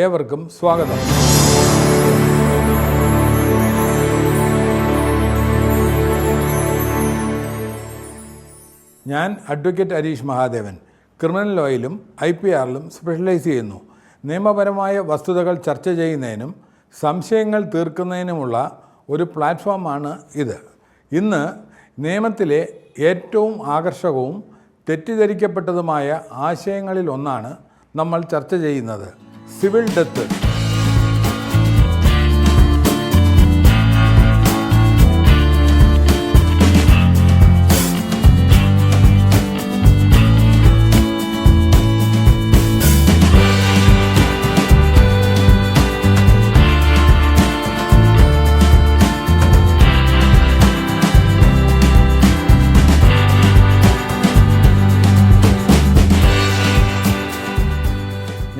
ഏവർക്കും സ്വാഗതം. ഞാൻ അഡ്വക്കേറ്റ് ഹരീഷ് മഹാദേവൻ. ക്രിമിനൽ ലോയിലും IPRലും സ്പെഷ്യലൈസ് ചെയ്യുന്നു. നിയമപരമായ വസ്തുതകൾ ചർച്ച ചെയ്യുന്നതിനും സംശയങ്ങൾ തീർക്കുന്നതിനുമുള്ള ഒരു പ്ലാറ്റ്ഫോമാണ് ഇത്. ഇന്ന് നിയമത്തിലെ ഏറ്റവും ആകർഷകവും തെറ്റിദ്ധരിക്കപ്പെട്ടതുമായ ആശയങ്ങളിൽ ഒന്നാണ് നമ്മൾ ചർച്ച ചെയ്യുന്നത്: സിവിൽ ഡെത്ത്.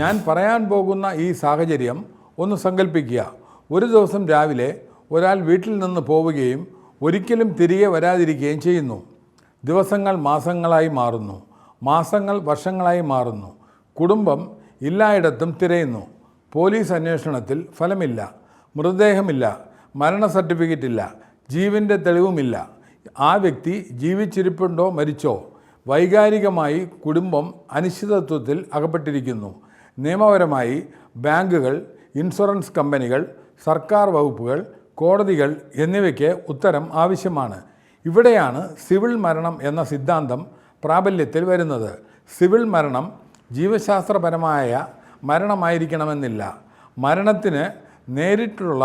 ഞാൻ പറയാൻ പോകുന്ന ഈ സാഹചര്യം ഒന്ന് സങ്കല്പിക്കുക. ഒരു ദിവസം രാവിലെ ഒരാൾ വീട്ടിൽ നിന്ന് പോവുകയും ഒരിക്കലും തിരികെ വരാതിരിക്കുകയും ചെയ്യുന്നു. ദിവസങ്ങൾ മാസങ്ങളായി മാറുന്നു, മാസങ്ങൾ വർഷങ്ങളായി മാറുന്നു. കുടുംബം എല്ലായിടത്തും തിരയുന്നു. പോലീസ് അന്വേഷണത്തിൽ ഫലമില്ല, മൃതദേഹമില്ല, മരണ സർട്ടിഫിക്കറ്റില്ല, ജീവൻ്റെ തെളിവുമില്ല. ആ വ്യക്തി ജീവിച്ചിരിപ്പുണ്ടോ മരിച്ചോ? വൈകാരികമായി കുടുംബം അനിശ്ചിതത്വത്തിൽ അകപ്പെട്ടിരിക്കുന്നു. നിയമപരമായി ബാങ്കുകൾ, ഇൻഷുറൻസ് കമ്പനികൾ, സർക്കാർ വകുപ്പുകൾ, കോടതികൾ എന്നിവയ്ക്ക് ഉത്തരം ആവശ്യമാണ്. ഇവിടെയാണ് സിവിൽ മരണം എന്ന സിദ്ധാന്തം പ്രാബല്യത്തിൽ വരുന്നത്. സിവിൽ മരണം ജീവശാസ്ത്രപരമായ മരണമായിരിക്കണമെന്നില്ല. മരണത്തിന് നേരിട്ടുള്ള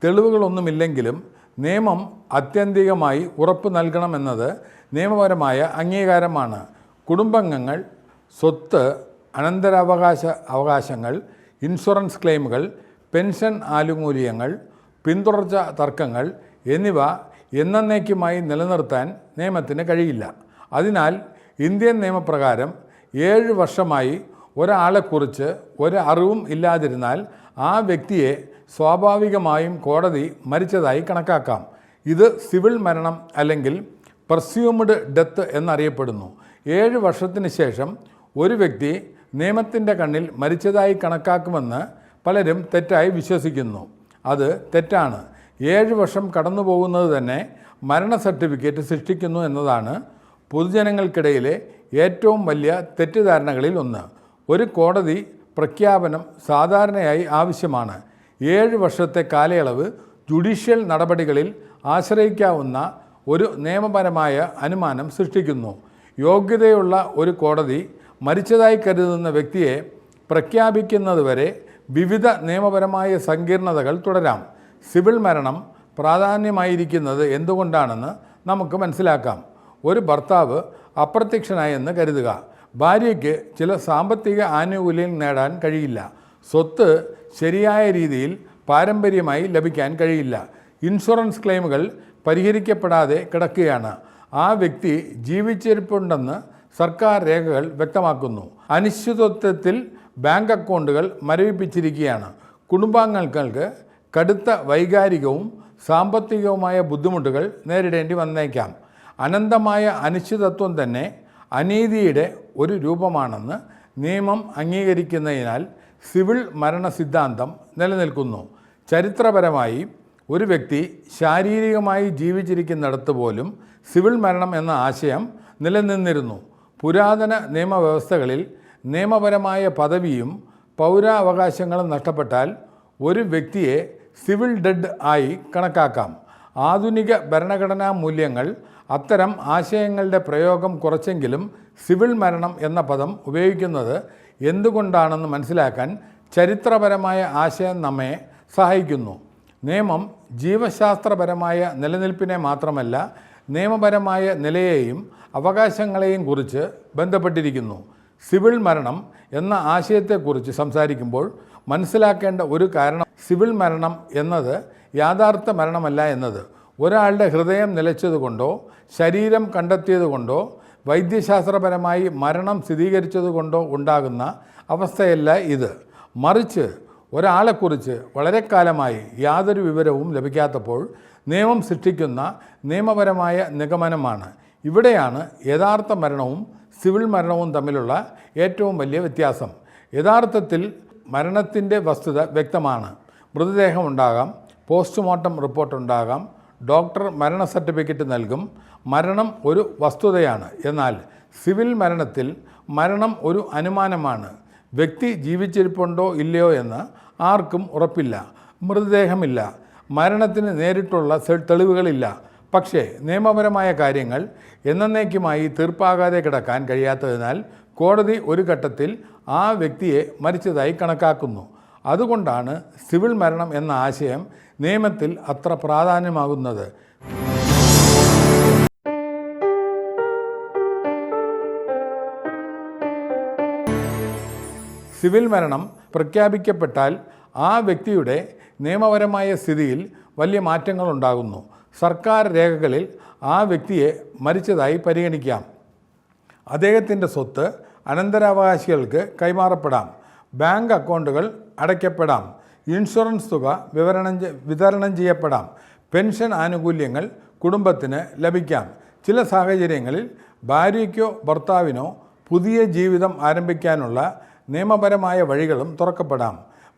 തെളിവുകളൊന്നുമില്ലെങ്കിലും നിയമം ആത്യന്തികമായി ഉറപ്പ് നൽകണമെന്നത് നിയമപരമായ അംഗീകാരമാണ്. കുടുംബാംഗങ്ങൾ, സ്വത്ത്, അവകാശങ്ങൾ, ഇൻഷുറൻസ് ക്ലെയിമുകൾ, പെൻഷൻ ആനുകൂല്യങ്ങൾ, പിന്തുടർച്ച തർക്കങ്ങൾ എന്നിവ എന്നേക്കുമായി നിലനിർത്താൻ നിയമത്തിന് കഴിയില്ല. അതിനാൽ ഇന്ത്യൻ നിയമപ്രകാരം 7 വർഷമായി ഒരാളെക്കുറിച്ച് ഒരു അറിവും ഇല്ലാതിരുന്നാൽ ആ വ്യക്തിയെ സ്വാഭാവികമായും കോടതി മരിച്ചതായി കണക്കാക്കാം. ഇത് സിവിൽ മരണം അല്ലെങ്കിൽ പ്രസ്യൂംഡ് ഡെത്ത് എന്നറിയപ്പെടുന്നു. 7 വർഷത്തിന് ശേഷം ഒരു വ്യക്തി നിയമത്തിൻ്റെ കണ്ണിൽ മരിച്ചതായി കണക്കാക്കുമെന്ന് പലരും തെറ്റായി വിശ്വസിക്കുന്നു. അത് തെറ്റാണ്. 7 വർഷം കടന്നു പോകുന്നത് തന്നെ മരണ സർട്ടിഫിക്കറ്റ് സൃഷ്ടിക്കുന്നു എന്നതാണ് പൊതുജനങ്ങൾക്കിടയിലെ ഏറ്റവും വലിയ തെറ്റിദ്ധാരണകളിൽ ഒന്ന്. ഒരു കോടതി പ്രഖ്യാപനം സാധാരണയായി ആവശ്യമാണ്. 7 വർഷത്തെ കാലയളവ് ജുഡീഷ്യൽ നടപടികളിൽ ആശ്രയിക്കാവുന്ന ഒരു നിയമപരമായ അനുമാനം സൃഷ്ടിക്കുന്നു. യോഗ്യതയുള്ള ഒരു കോടതി മരിച്ചതായി കരുതുന്ന വ്യക്തിയെ പ്രഖ്യാപിക്കുന്നതുവരെ വിവിധ നിയമപരമായ സങ്കീർണതകൾ തുടരാം. സിവിൽ മരണം പ്രാധാന്യമായിരിക്കുന്നത് എന്തുകൊണ്ടാണെന്ന് നമുക്ക് മനസ്സിലാക്കാം. ഒരു ഭർത്താവ് അപ്രത്യക്ഷനായെന്ന് കരുതുക. ഭാര്യയ്ക്ക് ചില സാമ്പത്തിക ആനുകൂല്യം നേടാൻ കഴിയില്ല. സ്വത്ത് ശരിയായ രീതിയിൽ പാരമ്പര്യമായി ലഭിക്കാൻ കഴിയില്ല. ഇൻഷുറൻസ് ക്ലെയിമുകൾ പരിഹരിക്കപ്പെടാതെ കിടക്കുകയാണ്. ആ വ്യക്തി ജീവിച്ചിരിപ്പുണ്ടെന്ന് സർക്കാർ രേഖകൾ വ്യക്തമാക്കുന്നു. അനിശ്ചിതത്വത്തിൽ ബാങ്ക് അക്കൗണ്ടുകൾ മരവിപ്പിച്ചിരിക്കുകയാണ്. കുടുംബാംഗങ്ങൾക്ക് കടുത്ത വൈകാരികവും സാമ്പത്തികവുമായ ബുദ്ധിമുട്ടുകൾ നേരിടേണ്ടി വന്നേക്കാം. അനന്തമായ അനിശ്ചിതത്വം തന്നെ അനീതിയുടെ ഒരു രൂപമാണെന്ന് നിയമം അംഗീകരിക്കുന്നതിനാൽ സിവിൽ മരണ സിദ്ധാന്തം നിലനിൽക്കുന്നു. ചരിത്രപരമായി ഒരു വ്യക്തി ശാരീരികമായി ജീവിച്ചിരിക്കുന്നിടത്ത് പോലും സിവിൽ മരണം എന്ന ആശയം നിലനിന്നിരുന്നു. പുരാതന നിയമവ്യവസ്ഥകളിൽ നിയമപരമായ പദവിയും പൗരാവകാശങ്ങളും നഷ്ടപ്പെട്ടാൽ ഒരു വ്യക്തിയെ സിവിൽ ഡെഡ് ആയി കണക്കാക്കാം. ആധുനിക ഭരണഘടനാ മൂല്യങ്ങൾ അത്തരം ആശയങ്ങളുടെ പ്രയോഗം കുറച്ചെങ്കിലും സിവിൽ മരണം എന്ന പദം ഉപയോഗിക്കുന്നത് എന്തുകൊണ്ടാണെന്ന് മനസ്സിലാക്കാൻ ചരിത്രപരമായ ആശയം നമ്മെ സഹായിക്കുന്നു. നിയമം ജീവശാസ്ത്രപരമായ നിലനിൽപ്പിനെ മാത്രമല്ല, നിയമപരമായ നിലയെയും അവകാശങ്ങളെയും കുറിച്ച് ബന്ധപ്പെട്ടിരിക്കുന്നു. സിവിൽ മരണം എന്ന ആശയത്തെക്കുറിച്ച് സംസാരിക്കുമ്പോൾ മനസ്സിലാക്കേണ്ട ഒരു കാരണം സിവിൽ മരണം എന്നത് യാഥാർത്ഥ മരണമല്ല എന്നത്. ഒരാളുടെ ഹൃദയം നിലച്ചതുകൊണ്ടോ ശരീരം കണ്ടെത്തിയതുകൊണ്ടോ വൈദ്യശാസ്ത്രപരമായി മരണം സ്ഥിരീകരിച്ചതുകൊണ്ടോ ഉണ്ടാകുന്ന അവസ്ഥയല്ല ഇത്. മറിച്ച് ഒരാളെക്കുറിച്ച് വളരെ കാലമായി യാതൊരു വിവരവും ലഭിക്കാത്തപ്പോൾ നിയമം സൃഷ്ടിക്കുന്ന നിയമപരമായ നിഗമനമാണ്. ഇവിടെയാണ് യഥാർത്ഥ മരണവും സിവിൽ മരണവും തമ്മിലുള്ള ഏറ്റവും വലിയ വ്യത്യാസം. യഥാർത്ഥത്തിൽ മരണത്തിൻ്റെ വസ്തുത വ്യക്തമാണ്. മൃതദേഹം ഉണ്ടാകാം, പോസ്റ്റ്മോർട്ടം റിപ്പോർട്ട് ഉണ്ടാകാം, ഡോക്ടർ മരണ സർട്ടിഫിക്കറ്റ് നൽകും. മരണം ഒരു വസ്തുതയാണ്. എന്നാൽ സിവിൽ മരണത്തിൽ മരണം ഒരു അനുമാനമാണ്. വ്യക്തി ജീവിച്ചിരിപ്പുണ്ടോ ഇല്ലയോ എന്ന് ആർക്കും ഉറപ്പില്ല. മൃതദേഹമില്ല, മരണത്തിന് നേരിട്ടുള്ള തെളിവുകളില്ല. പക്ഷേ നിയമപരമായ കാര്യങ്ങൾ എന്നേക്കുമായി തീർപ്പാകാതെ കിടക്കാൻ കഴിയാത്തതിനാൽ കോടതി ഒരു ഘട്ടത്തിൽ ആ വ്യക്തിയെ മരിച്ചതായി കണക്കാക്കുന്നു. അതുകൊണ്ടാണ് സിവിൽ മരണം എന്ന ആശയം നിയമത്തിൽ അത്ര പ്രാധാന്യമാകുന്നത്. സിവിൽ മരണം പ്രഖ്യാപിക്കപ്പെട്ടാൽ ആ വ്യക്തിയുടെ നിയമപരമായ സ്ഥിതിയിൽ വലിയ മാറ്റങ്ങളുണ്ടാകുന്നു. സർക്കാർ രേഖകളിൽ ആ വ്യക്തിയെ മരിച്ചതായി പരിഗണിക്കാം. അദ്ദേഹത്തിൻ്റെ സ്വത്ത് അനന്തരാവകാശികൾക്ക് കൈമാറപ്പെടാം. ബാങ്ക് അക്കൗണ്ടുകൾ അടയ്ക്കപ്പെടാം. ഇൻഷുറൻസ് തുക വിതരണം ചെയ്യപ്പെടാം. പെൻഷൻ ആനുകൂല്യങ്ങൾ കുടുംബത്തിന് ലഭിക്കാം. ചില സാഹചര്യങ്ങളിൽ ഭാര്യയ്ക്കോ ഭർത്താവിനോ പുതിയ ജീവിതം ആരംഭിക്കാനുള്ള നിയമപരമായ വഴികളും തുറക്കപ്പെടാം.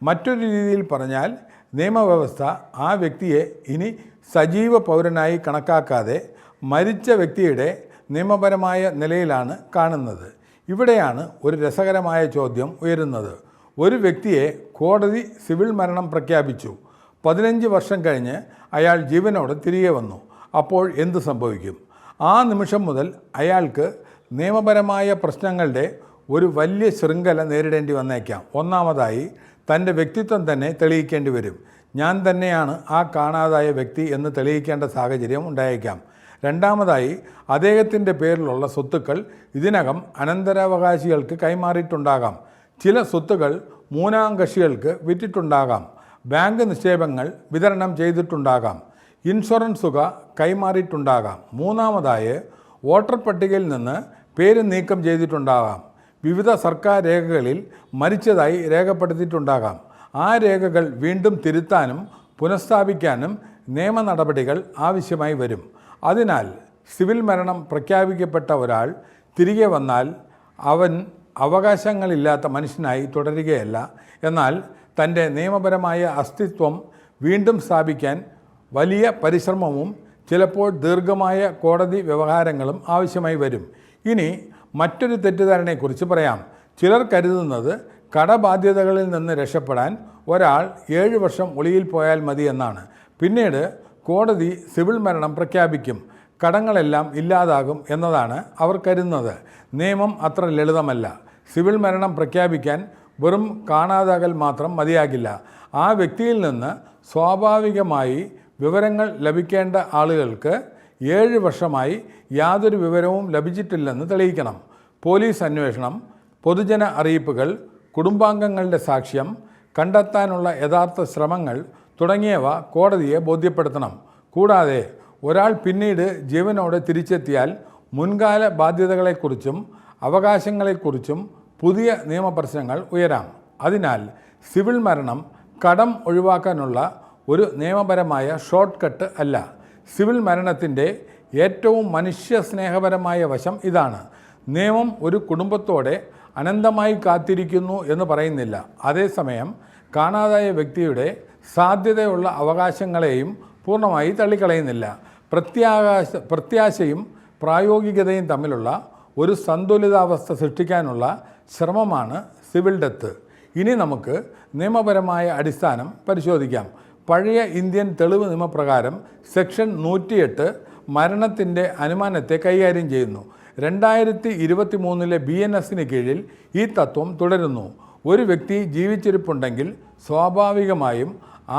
മറ്റൊരു രീതിയിൽ പറഞ്ഞാൽ നിയമവ്യവസ്ഥ ആ വ്യക്തിയെ ഇനി സജീവ പൗരനായി കണക്കാക്കാതെ മരിച്ച വ്യക്തിയുടെ നിയമപരമായ നിലയിലാണ് കാണുന്നത്. ഇവിടെയാണ് ഒരു രസകരമായ ചോദ്യം ഉയരുന്നത്. ഒരു വ്യക്തിയെ കോടതി സിവിൽ മരണം പ്രഖ്യാപിച്ചു. 15 വർഷം കഴിഞ്ഞ് അയാൾ ജീവനോടെ തിരികെ വന്നു. അപ്പോൾ എന്ത് സംഭവിക്കും? ആ നിമിഷം മുതൽ അയാൾക്ക് നിയമപരമായ പ്രശ്നങ്ങളുടെ ഒരു വലിയ ശൃംഖല നേരിടേണ്ടി വന്നേക്കാം. ഒന്നാമതായി തൻ്റെ വ്യക്തിത്വം തന്നെ തെളിയിക്കേണ്ടി വരും. ഞാൻ തന്നെയാണ് ആ കാണാതായ വ്യക്തി എന്ന് തെളിയിക്കേണ്ട സാഹചര്യം ഉണ്ടായേക്കാം. രണ്ടാമതായി അദ്ദേഹത്തിൻ്റെ പേരിലുള്ള സ്വത്തുക്കൾ ഇതിനകം അനന്തരാവകാശികൾക്ക് കൈമാറിയിട്ടുണ്ടാകാം. ചില സ്വത്തുകൾ മൂന്നാം കക്ഷികൾക്ക് വിറ്റിട്ടുണ്ടാകാം. ബാങ്ക് നിക്ഷേപങ്ങൾ വിതരണം ചെയ്തിട്ടുണ്ടാകാം. ഇൻഷുറൻസ് തുക കൈമാറിയിട്ടുണ്ടാകാം. മൂന്നാമതായി വോട്ടർ പട്ടികയിൽ നിന്ന് പേര് നീക്കം ചെയ്തിട്ടുണ്ടാകാം. വിവിധ സർക്കാർ രേഖകളിൽ മരിച്ചതായി രേഖപ്പെടുത്തിയിട്ടുണ്ടാകാം. ആ രേഖകൾ വീണ്ടും തിരുത്താനും പുനഃസ്ഥാപിക്കാനും നിയമ നടപടികൾ ആവശ്യമായി വരും. അതിനാൽ സിവിൽ മരണം പ്രഖ്യാപിക്കപ്പെട്ട ഒരാൾ തിരികെ വന്നാൽ അവൻ അവകാശങ്ങളില്ലാത്ത മനുഷ്യനായി തുടരുകയല്ല, എന്നാൽ തൻ്റെ നിയമപരമായ അസ്തിത്വം വീണ്ടും സ്ഥാപിക്കാൻ വലിയ പരിശ്രമവും ചിലപ്പോൾ ദീർഘമായ കോടതി വ്യവഹാരങ്ങളും ആവശ്യമായി വരും. ഇനി മറ്റൊരു തെറ്റിദ്ധാരണയെക്കുറിച്ച് പറയാം. ചിലർ കരുതുന്നത് കടബാധ്യതകളിൽ നിന്ന് രക്ഷപ്പെടാൻ ഒരാൾ 7 വർഷം ഒളിയിൽ പോയാൽ മതി എന്നാണ്. പിന്നീട് കോടതി സിവിൽ മരണം പ്രഖ്യാപിക്കും, കടങ്ങളെല്ലാം ഇല്ലാതാകും എന്നതാണ് അവർ കരുതുന്നത്. നിയമം അത്ര ലളിതമല്ല. സിവിൽ മരണം പ്രഖ്യാപിക്കാൻ വെറും കാണാതാകൽ മാത്രം മതിയാകില്ല. ആ വ്യക്തിയിൽ നിന്ന് സ്വാഭാവികമായി വിവരങ്ങൾ ലഭിക്കേണ്ട ആളുകൾക്ക് 7 വർഷമായി യാതൊരു വിവരവും ലഭിച്ചിട്ടില്ലെന്ന് തെളിയിക്കണം. പോലീസ് അന്വേഷണം, പൊതുജന അറിയിപ്പുകൾ, കുടുംബാംഗങ്ങളുടെ സാക്ഷ്യം, കണ്ടെത്താനുള്ള യഥാർത്ഥ ശ്രമങ്ങൾ തുടങ്ങിയവ കോടതിയെ ബോധ്യപ്പെടുത്തണം. കൂടാതെ ഒരാൾ പിന്നീട് ജീവനോടെ തിരിച്ചെത്തിയാൽ മുൻകാല ബാധ്യതകളെക്കുറിച്ചും അവകാശങ്ങളെക്കുറിച്ചും പുതിയ നിയമപ്രശ്നങ്ങൾ ഉയരാം. അതിനാൽ സിവിൽ മരണം കടം ഒഴിവാക്കാനുള്ള ഒരു നിയമപരമായ ഷോർട്ട് കട്ട് അല്ല. സിവിൽ മരണത്തിൻ്റെ ഏറ്റവും മനുഷ്യസ്നേഹപരമായ വശം ഇതാണ്. നിയമം ഒരു കുടുംബത്തോടെ അനന്തമായി കാത്തിരിക്കുന്നു എന്ന് പറയുന്നില്ല. അതേസമയം കാണാതായ വ്യക്തിയുടെ സാധ്യതയുള്ള അവകാശങ്ങളെയും പൂർണ്ണമായി തള്ളിക്കളയുന്നില്ല. പ്രത്യാശയും പ്രായോഗികതയും തമ്മിലുള്ള ഒരു സന്തുലിതാവസ്ഥ സൃഷ്ടിക്കാനുള്ള ശ്രമമാണ് സിവിൽ ഡെത്ത്. ഇനി നമുക്ക് നിയമപരമായ അടിസ്ഥാനം പരിശോധിക്കാം. പഴയ ഇന്ത്യൻ തെളിവ് നിയമപ്രകാരം സെക്ഷൻ 108 മരണത്തിൻ്റെ അനുമാനത്തെ കൈകാര്യം ചെയ്യുന്നു. 2023 BNS-ന് കീഴിൽ ഈ തത്വം തുടരുന്നു. ഒരു വ്യക്തി ജീവിച്ചിരിപ്പുണ്ടെങ്കിൽ സ്വാഭാവികമായും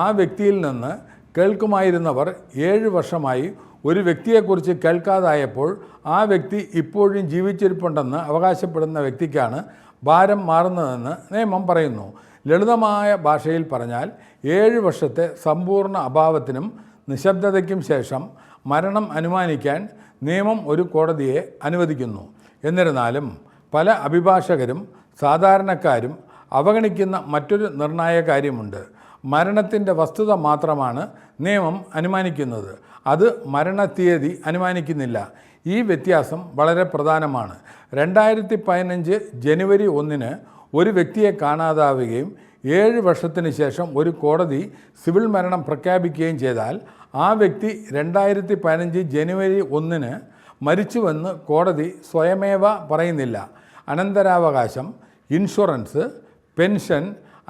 ആ വ്യക്തിയിൽ നിന്ന് കേൾക്കുമായിരുന്നവർ 7 വർഷമായി ഒരു വ്യക്തിയെക്കുറിച്ച് കേൾക്കാതായപ്പോൾ ആ വ്യക്തി ഇപ്പോഴും ജീവിച്ചിരിപ്പുണ്ടെന്ന് അവകാശപ്പെടുന്ന വ്യക്തിക്കാണ് ഭാരം മാറുന്നതെന്ന് നിയമം പറയുന്നു. ലളിതമായ ഭാഷയിൽ പറഞ്ഞാൽ 7 വർഷത്തെ സമ്പൂർണ്ണ അഭാവത്തിനും നിശബ്ദതയ്ക്കും ശേഷം മരണം അനുമാനിക്കാൻ നിയമം ഒരു കോടതിയെ അനുവദിക്കുന്നു. എന്നിരുന്നാലും പല അഭിഭാഷകരും സാധാരണക്കാരും അവഗണിക്കുന്ന മറ്റൊരു നിർണായക കാര്യമുണ്ട്. മരണത്തിൻ്റെ വസ്തുത മാത്രമാണ് നിയമം അനുമാനിക്കുന്നത്. അത് മരണത്തീയതി അനുമാനിക്കുന്നില്ല. ഈ വ്യത്യാസം വളരെ പ്രധാനമാണ്. 2015 ജനുവരി 1-ന് ഒരു വ്യക്തിയെ കാണാതാവുകയും 7 വർഷത്തിന് ശേഷം ഒരു കോടതി സിവിൽ മരണം പ്രഖ്യാപിക്കുകയും ചെയ്താൽ ആ വ്യക്തി 2015 ജനുവരി 1 മരിച്ചുവെന്ന് കോടതി സ്വയമേവ പറയുന്നില്ല. അനന്തരാവകാശം, ഇൻഷുറൻസ്, പെൻഷൻ,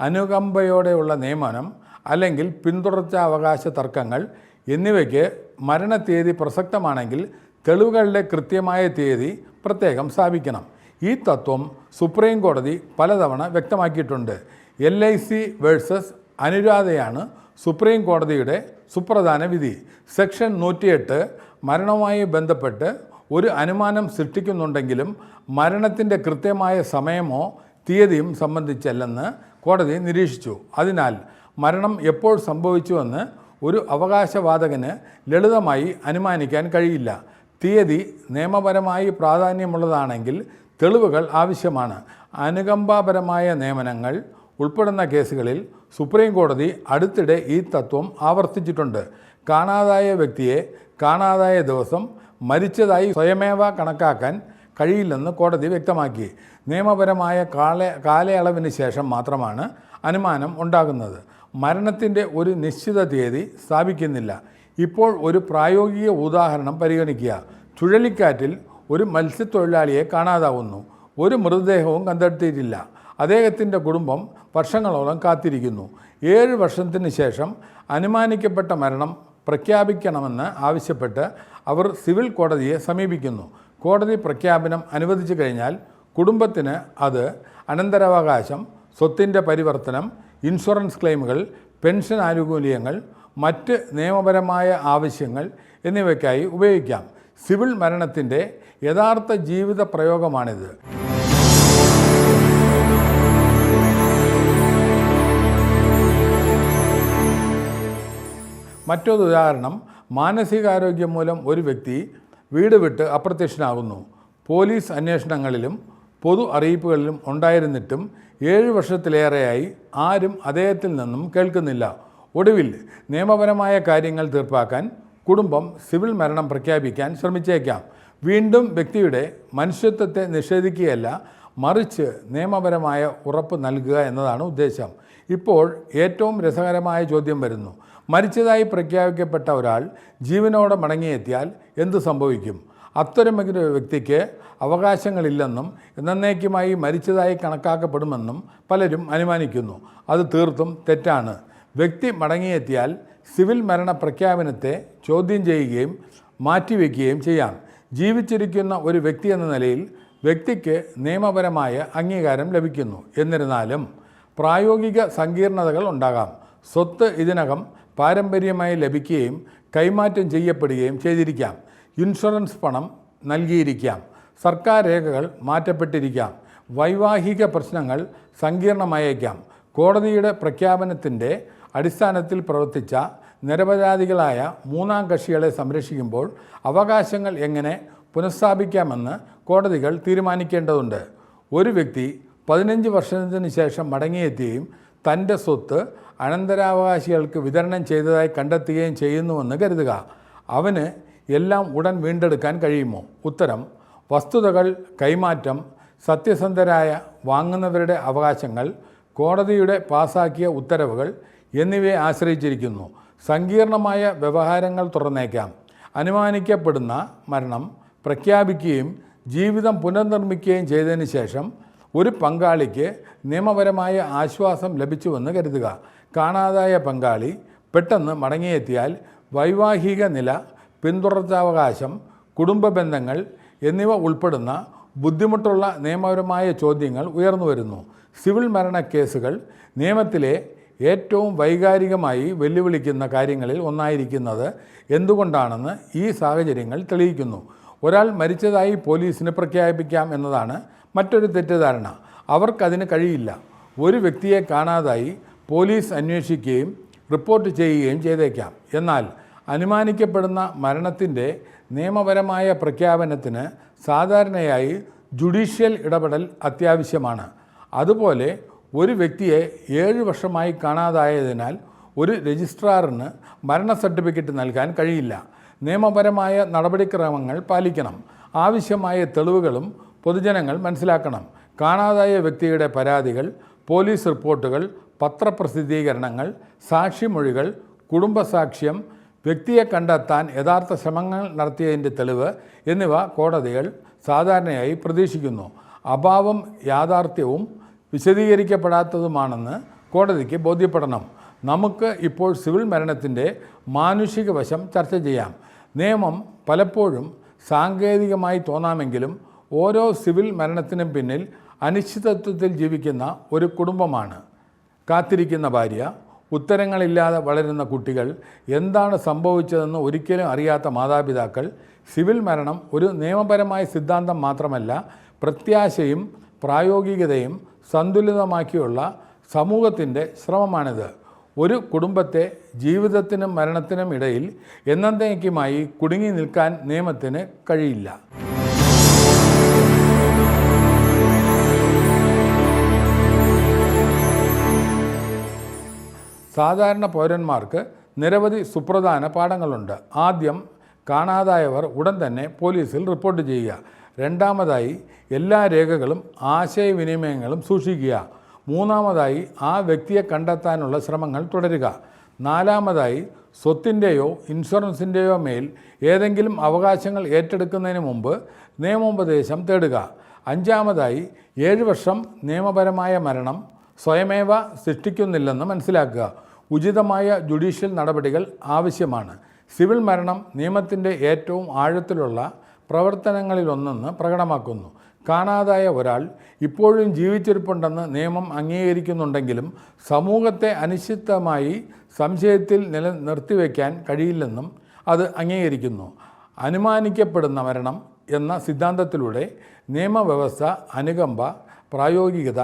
അനുകമ്പയോടെയുള്ള നിയമനം അല്ലെങ്കിൽ പിന്തുടർച്ചാവകാശ തർക്കങ്ങൾ എന്നിവയ്ക്ക് മരണത്തീയതി പ്രസക്തമാണെങ്കിൽ തെളിവുകളുടെ കൃത്യമായ തീയതി പ്രത്യേകം സ്ഥാപിക്കണം. ഈ തത്വം സുപ്രീം കോടതി പലതവണ വ്യക്തമാക്കിയിട്ടുണ്ട്. LIC വേഴ്സസ് അനുരാധയാണ് സുപ്രീം കോടതിയുടെ സുപ്രധാന വിധി. സെക്ഷൻ 108 മരണവുമായി ബന്ധപ്പെട്ട് ഒരു അനുമാനം സൃഷ്ടിക്കുന്നുണ്ടെങ്കിലും മരണത്തിൻ്റെ കൃത്യമായ സമയമോ തീയതിയും സംബന്ധിച്ചല്ലെന്ന് കോടതി നിരീക്ഷിച്ചു. അതിനാൽ മരണം എപ്പോൾ സംഭവിച്ചുവെന്ന് ഒരു അവകാശവാദകന് ലളിതമായി അനുമാനിക്കാൻ കഴിയില്ല. തീയതി നിയമപരമായി പ്രാധാന്യമുള്ളതാണെങ്കിൽ തെളിവുകൾ ആവശ്യമാണ്. അനുകമ്പാപരമായ നിയമനങ്ങൾ ഉൾപ്പെടുന്ന കേസുകളിൽ സുപ്രീം കോടതി അടുത്തിടെ ഈ തത്വം ആവർത്തിച്ചിട്ടുണ്ട്. കാണാതായ വ്യക്തിയെ കാണാതായ ദിവസം മരിച്ചതായി സ്വയമേവ കണക്കാക്കാൻ കഴിയില്ലെന്ന് കോടതി വ്യക്തമാക്കി. നിയമപരമായ കാലയളവിന് ശേഷം മാത്രമാണ് അനുമാനം ഉണ്ടാകുന്നത്. മരണത്തിൻ്റെ ഒരു നിശ്ചിത തീയതി സ്ഥാപിക്കുന്നില്ല. ഇപ്പോൾ ഒരു പ്രായോഗിക ഉദാഹരണം പരിഗണിക്കുക. ചുഴലിക്കാറ്റിൽ ഒരു മത്സ്യത്തൊഴിലാളിയെ കാണാതാവുന്നു. ഒരു മൃതദേഹവും കണ്ടെത്തിയിട്ടില്ല. അദ്ദേഹത്തിൻ്റെ കുടുംബം വർഷങ്ങളോളം കാത്തിരിക്കുന്നു. 7 വർഷത്തിന് ശേഷം അനുമാനിക്കപ്പെട്ട മരണം പ്രഖ്യാപിക്കണമെന്ന് ആവശ്യപ്പെട്ട് അവർ സിവിൽ കോടതിയെ സമീപിക്കുന്നു. കോടതി പ്രഖ്യാപനം അനുവദിച്ചു കഴിഞ്ഞാൽ കുടുംബത്തിന് അത് അനന്തരാവകാശം, സ്വത്തിൻ്റെ പരിവർത്തനം, ഇൻഷുറൻസ് ക്ലെയിമുകൾ, പെൻഷൻ ആനുകൂല്യങ്ങൾ, മറ്റ് നിയമപരമായ ആവശ്യങ്ങൾ എന്നിവയ്ക്കായി ഉപയോഗിക്കാം. സിവിൽ മരണത്തിൻ്റെ യഥാർത്ഥ ജീവിത പ്രയോഗമാണിത്. മറ്റൊരു ഉദാഹരണം, മാനസികാരോഗ്യം മൂലം ഒരു വ്യക്തി വീട് വിട്ട് അപ്രത്യക്ഷനാകുന്നു. പോലീസ് അന്വേഷണങ്ങളിലും പൊതു അറിയിപ്പുകളിലും ഉണ്ടായിരുന്നിട്ടും 7 വർഷത്തിലേറെയായി ആരും അദ്ദേഹത്തിൽ നിന്നും കേൾക്കുന്നില്ല. ഒടുവിൽ നിയമപരമായ കാര്യങ്ങൾ തീർപ്പാക്കാൻ കുടുംബം സിവിൽ മരണം പ്രഖ്യാപിക്കാൻ ശ്രമിച്ചേക്കാം. വീണ്ടും വ്യക്തിയുടെ മനുഷ്യത്വത്തെ നിഷേധിക്കുകയല്ല, മറിച്ച് നിയമപരമായ ഉറപ്പ് നൽകുക എന്നതാണ് ഉദ്ദേശം. ഇപ്പോൾ ഏറ്റവും രസകരമായ ചോദ്യം വരുന്നു. മരിച്ചതായി പ്രഖ്യാപിക്കപ്പെട്ട ഒരാൾ ജീവനോടെ മടങ്ങിയെത്തിയാൽ എന്തു സംഭവിക്കും? അത്തരമൊരു വ്യക്തിക്ക് അവകാശങ്ങളില്ലെന്നും എന്നേക്കുമായി മരിച്ചതായി കണക്കാക്കപ്പെടുമെന്നും പലരും അനുമാനിക്കുന്നു. അത് തീർത്തും തെറ്റാണ്. വ്യക്തി മടങ്ങിയെത്തിയാൽ സിവിൽ മരണ പ്രഖ്യാപനത്തെ ചോദ്യം ചെയ്യുകയും മാറ്റിവെക്കുകയും ചെയ്യാം. ജീവിച്ചിരിക്കുന്ന ഒരു വ്യക്തി എന്ന നിലയിൽ വ്യക്തിക്ക് നിയമപരമായ അംഗീകാരം ലഭിക്കുന്നു. എന്നിരുന്നാലും പ്രായോഗിക സങ്കീർണതകൾ ഉണ്ടാകാം. സ്വത്ത് ഇതിനകം പാരമ്പര്യമായി ലഭിക്കുകയും കൈമാറ്റം ചെയ്യപ്പെടുകയും ചെയ്തിരിക്കാം. ഇൻഷുറൻസ് പണം നൽകിയിരിക്കാം. സർക്കാർ രേഖകൾ മാറ്റപ്പെട്ടിരിക്കാം. വൈവാഹിക പ്രശ്നങ്ങൾ സങ്കീർണമായേക്കാം. കോടതിയുടെ പ്രഖ്യാപനത്തിൻ്റെ അടിസ്ഥാനത്തിൽ പ്രവർത്തിച്ച നിരപരാധികളായ മൂന്നാം കക്ഷികളെ സംരക്ഷിക്കുമ്പോൾ അവകാശങ്ങൾ എങ്ങനെ പുനഃസ്ഥാപിക്കാമെന്ന് കോടതികൾ തീരുമാനിക്കേണ്ടതുണ്ട്. ഒരു വ്യക്തി 15 വർഷത്തിന് ശേഷം മടങ്ങിയെത്തുകയും തൻ്റെ സ്വത്ത് അനന്തരാവകാശികൾക്ക് വിതരണം ചെയ്തതായി കണ്ടെത്തുകയും ചെയ്യുന്നുവെന്ന് കരുതുക. അവന് എല്ലാം ഉടൻ വീണ്ടെടുക്കാൻ കഴിയുമോ? ഉത്തരം: വസ്തുതകൾ, കൈമാറ്റം, സത്യസന്ധരായ വാങ്ങുന്നവരുടെ അവകാശങ്ങൾ, കോടതിയുടെ പാസാക്കിയ ഉത്തരവുകൾ എന്നിവയെ ആശ്രയിച്ചിരിക്കുന്നു. സങ്കീർണമായ വ്യവഹാരങ്ങൾ തുറന്നേക്കാം. അനുമാനിക്കപ്പെടുന്ന മരണം പ്രഖ്യാപിക്കുകയും ജീവിതം പുനർനിർമ്മിക്കുകയും ചെയ്തതിന് ശേഷം ഒരു പങ്കാളിക്ക് നിയമപരമായ ആശ്വാസം ലഭിച്ചുവെന്ന് കരുതുക. കാണാതായ പങ്കാളി പെട്ടെന്ന് മടങ്ങിയെത്തിയാൽ വൈവാഹിക നില, പിന്തുടർച്ചാവകാശം, കുടുംബ ബന്ധങ്ങൾ എന്നിവ ഉൾപ്പെടുന്ന ബുദ്ധിമുട്ടുള്ള നിയമപരമായ ചോദ്യങ്ങൾ ഉയർന്നു വരുന്നു. സിവിൽ മരണ കേസുകൾ നിയമത്തിലെ ഏറ്റവും വൈകാരികമായി വെല്ലുവിളിക്കുന്ന കാര്യങ്ങളിൽ ഒന്നായിരിക്കുന്നത് എന്തുകൊണ്ടാണെന്ന് ഈ സാഹചര്യങ്ങൾ തെളിയിക്കുന്നു. ഒരാൾ മരിച്ചതായി പോലീസിന് പ്രഖ്യാപിക്കാം എന്നതാണ് മറ്റൊരു തെറ്റിദ്ധാരണ. അവർക്കതിന് കഴിയില്ല. ഒരു വ്യക്തിയെ കാണാതായി പോലീസ് അന്വേഷിക്കുകയും റിപ്പോർട്ട് ചെയ്യുകയും ചെയ്തേക്കാം. എന്നാൽ അനുമാനിക്കപ്പെടുന്ന മരണത്തിൻ്റെ നിയമപരമായ പ്രഖ്യാപനത്തിന് സാധാരണയായി ജുഡീഷ്യൽ ഇടപെടൽ അത്യാവശ്യമാണ്. അതുപോലെ ഒരു വ്യക്തിയെ 7 വർഷമായി കാണാതായതിനാൽ ഒരു രജിസ്ട്രാറിന് മരണ സർട്ടിഫിക്കറ്റ് നൽകാൻ കഴിയില്ല. നിയമപരമായ നടപടിക്രമങ്ങൾ പാലിക്കണം. ആവശ്യമായ തെളിവുകളും പൊതുജനങ്ങൾ മനസ്സിലാക്കണം. കാണാതായ വ്യക്തിയുടെ പരാതികൾ, പോലീസ് റിപ്പോർട്ടുകൾ, പത്രപ്രസിദ്ധീകരണങ്ങൾ, സാക്ഷിമൊഴികൾ, കുടുംബസാക്ഷ്യം, വ്യക്തിയെ കണ്ടെത്താൻ യഥാർത്ഥ ശ്രമങ്ങൾ നടത്തിയതിൻ്റെ തെളിവ് എന്നിവ കോടതികൾ സാധാരണയായി പ്രതീക്ഷിക്കുന്നു. അഭാവം യാഥാർത്ഥ്യവും വിശദീകരിക്കപ്പെടാത്തതുമാണെന്ന് കോടതിക്ക് ബോധ്യപ്പെടണം. നമുക്ക് ഇപ്പോൾ സിവിൽ മരണത്തിൻ്റെ മാനുഷിക വശം ചർച്ച ചെയ്യാം. നിയമം പലപ്പോഴും സാങ്കേതികമായി തോന്നാമെങ്കിലും ഓരോ സിവിൽ മരണത്തിനും പിന്നിൽ അനിശ്ചിതത്വത്തിൽ ജീവിക്കുന്ന ഒരു കുടുംബമാണ്. കാത്തിരിക്കുന്ന ഭാര്യ, ഉത്തരങ്ങളില്ലാതെ വളരുന്ന കുട്ടികൾ, എന്താണ് സംഭവിച്ചതെന്ന് ഒരിക്കലും അറിയാത്ത മാതാപിതാക്കൾ. സിവിൽ മരണം ഒരു നിയമപരമായ സിദ്ധാന്തം മാത്രമല്ല, പ്രത്യാശയും പ്രായോഗികതയും സന്തുലിതമാക്കിയുള്ള സമൂഹത്തിൻ്റെ ശ്രമമാണിത്. ഒരു കുടുംബത്തെ ജീവിതത്തിനും മരണത്തിനും ഇടയിൽ എന്നേക്കുമായി കുടുങ്ങി നിൽക്കാൻ നിയമത്തിന് കഴിയില്ല. സാധാരണ പൗരന്മാർക്ക് നിരവധി സുപ്രധാന പാഠങ്ങളുണ്ട്. ആദ്യം, കാണാതായവർ ഉടൻ തന്നെ പോലീസിൽ റിപ്പോർട്ട് ചെയ്യുക. രണ്ടാമതായി, എല്ലാ രേഖകളും ആശയവിനിമയങ്ങളും സൂക്ഷിക്കുക. മൂന്നാമതായി, ആ വ്യക്തിയെ കണ്ടെത്താനുള്ള ശ്രമങ്ങൾ തുടരുക. നാലാമതായി, സ്വത്തിൻ്റെയോ ഇൻഷുറൻസിൻ്റെയോ മേൽ ഏതെങ്കിലും അവകാശങ്ങൾ ഏറ്റെടുക്കുന്നതിന് മുമ്പ് നിയമോപദേശം തേടുക. അഞ്ചാമതായി, 7 വർഷം നിയമപരമായ മരണം സ്വയമേവ സൃഷ്ടിക്കുന്നില്ലെന്ന് മനസ്സിലാക്കുക. ഉചിതമായ ജുഡീഷ്യൽ നടപടികൾ ആവശ്യമാണ്. സിവിൽ മരണം നിയമത്തിൻ്റെ ഏറ്റവും ആഴത്തിലുള്ള പ്രവർത്തനങ്ങളിലൊന്നെന്ന് പ്രകടമാക്കുന്നു. കാണാതായ ഒരാൾ ഇപ്പോഴും ജീവിച്ചിരിപ്പുണ്ടെന്ന് നിയമം അംഗീകരിക്കുന്നുണ്ടെങ്കിലും സമൂഹത്തെ അനിശ്ചിതമായി സംശയത്തിൽ നിർത്തിവെക്കാൻ കഴിയില്ലെന്നും അത് അംഗീകരിക്കുന്നു. അനുമാനിക്കപ്പെടുന്ന മരണം എന്ന സിദ്ധാന്തത്തിലൂടെ നിയമവ്യവസ്ഥ അനുകമ്പ, പ്രായോഗികത,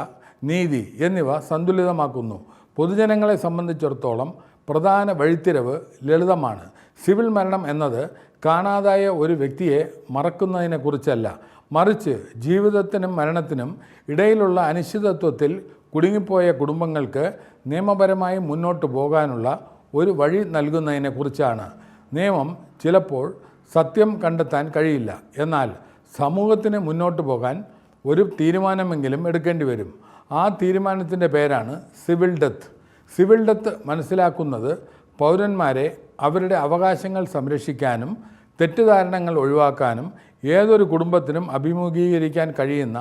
നീതി എന്നിവ സന്തുലിതമാക്കുന്നു. പൊതുജനങ്ങളെ സംബന്ധിച്ചിടത്തോളം പ്രധാന വഴിത്തിരിവ് ലളിതമാണ്. സിവിൽ മരണം എന്നത് കാണാതായ ഒരു വ്യക്തിയെ മറക്കുന്നതിനെക്കുറിച്ചല്ല, മറിച്ച് ജീവിതത്തിനും മരണത്തിനും ഇടയിലുള്ള അനിശ്ചിതത്വത്തിൽ കുടുങ്ങിപ്പോയ കുടുംബങ്ങൾക്ക് നിയമപരമായി മുന്നോട്ട് പോകാനുള്ള ഒരു വഴി നൽകുന്നതിനെക്കുറിച്ചാണ്. നിയമം ചിലപ്പോൾ സത്യം കണ്ടെത്താൻ കഴിയില്ല, എന്നാൽ സമൂഹത്തിന് മുന്നോട്ട് പോകാൻ ഒരു തീരുമാനമെങ്കിലും എടുക്കേണ്ടി വരും. ആ തീരുമാനത്തിൻ്റെ പേരാണ് സിവിൽ ഡെത്ത്. സിവിൽ ഡെത്ത് മനസ്സിലാക്കുന്നത് പൗരന്മാരെ അവരുടെ അവകാശങ്ങൾ സംരക്ഷിക്കാനും തെറ്റിദ്ധാരണകൾ ഒഴിവാക്കാനും ഏതൊരു കുടുംബത്തിനും അഭിമുഖീകരിക്കാൻ കഴിയുന്ന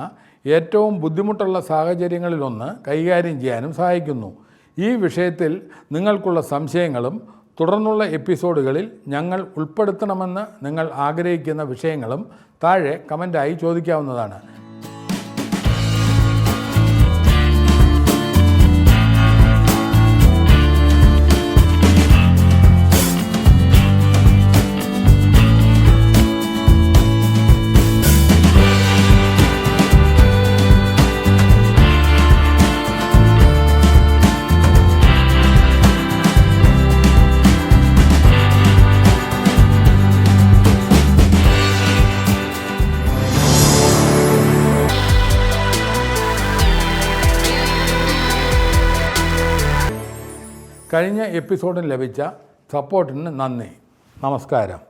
ഏറ്റവും ബുദ്ധിമുട്ടുള്ള സാഹചര്യങ്ങളിലൊന്ന് കൈകാര്യം ചെയ്യാനും സഹായിക്കുന്നു. ഈ വിഷയത്തിൽ നിങ്ങൾക്കുള്ള സംശയങ്ങളും തുടർന്നുള്ള എപ്പിസോഡുകളിൽ ഞങ്ങൾ ഉൾപ്പെടുത്തണമെന്ന് നിങ്ങൾ ആഗ്രഹിക്കുന്ന വിഷയങ്ങളും താഴെ കമൻ്റായി ചോദിക്കാവുന്നതാണ്. കഴിഞ്ഞ എപ്പിസോഡിൽ ലഭിച്ച സപ്പോർട്ടിന് നന്ദി. നമസ്കാരം.